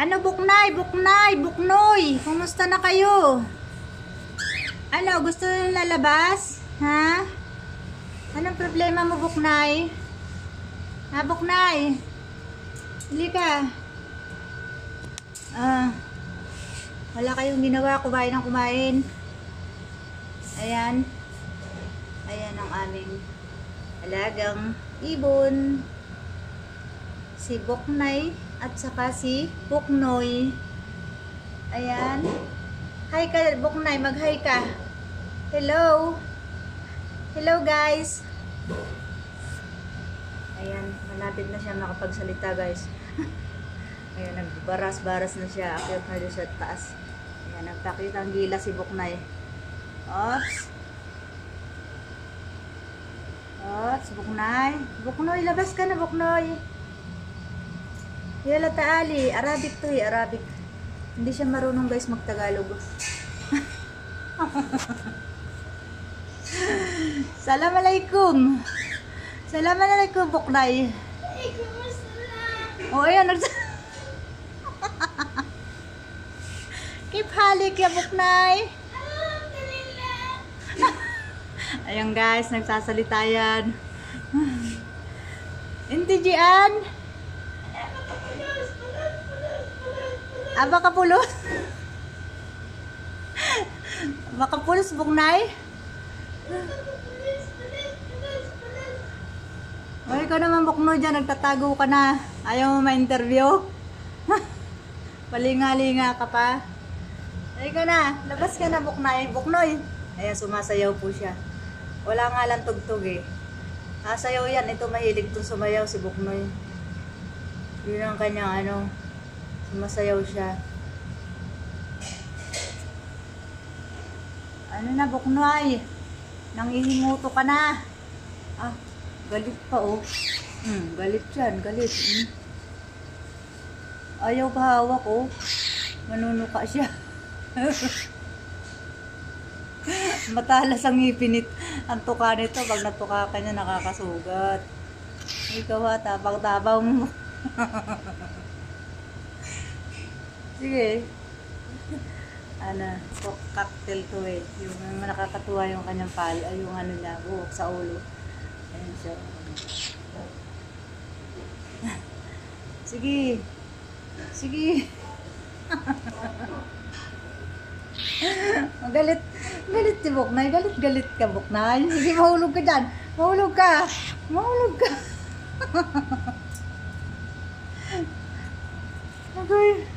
Ano, Buknay, Buknay, Buknoy, kumusta na kayo? Ano, gusto nyo lalabas? Ha? Anong problema mo, Buknay? Ha, Buknay? Hili ka. Wala kayong ginawa, kumain ng kumain. Ayan. Ayan ang aming alagang ibon. Si Buknay at saka si Buknoy. Ayan. Hi ka, Buknay, mag-hi ka. Hello. Hello, guys. Ayan, malapit na siya makapagsalita, guys. Ayan, nagbaras-baras na siya. Akyat na siya sa taas. Ayan, nagpakita ang gila si Buknay. Oops. Oops, Buknay. Buknoy, labas ka na, Buknoy. Yala taali. Arabic to eh, Arabic. Hindi siya marunong, guys, magtagalog. Assalamualaikum. Assalamualaikum, Buknay. Oh, ayan. Keep halik ya, Buknay. Ayan, guys, nagsasalita yan. Hindi diyan. Baka pulos. Baka pulos, Buknay. O, ikaw naman, Buknoy, dyan, nagtatago ka na. Ayaw mo ma-interview? Palinga-linga ka pa. Ay ka na, labas ka na, Buknay. Buknoy. Ayan, sumasayaw po siya. Wala nga lang tugtog eh. Sayaw yan, ito mahilig itong sumayaw si Buknoy. Yun ang kanyang ano, sumasayaw siya. Ano na, Buknoy? Nangihimuto ka na. Galit pa oh. Galit yan, galit. Ayaw pa hawak oh. Manunuka siya. Matalas ang ngipin ang tuka nito. Pag natuka ka niya, nakakasugat. Ikaw ha, tabang-tabang mo. Sige. Ano, cocktail to eh. Yung nakakatuwa yung kanyang yung ano niya, buhok sa ulo. Ayan siya. Sige. Sige. Galit. Galit si Buknay. Galit ka, Buknay. Sige, mahulog ka dyan. Mahulog ka. Mahulog ka. Okay.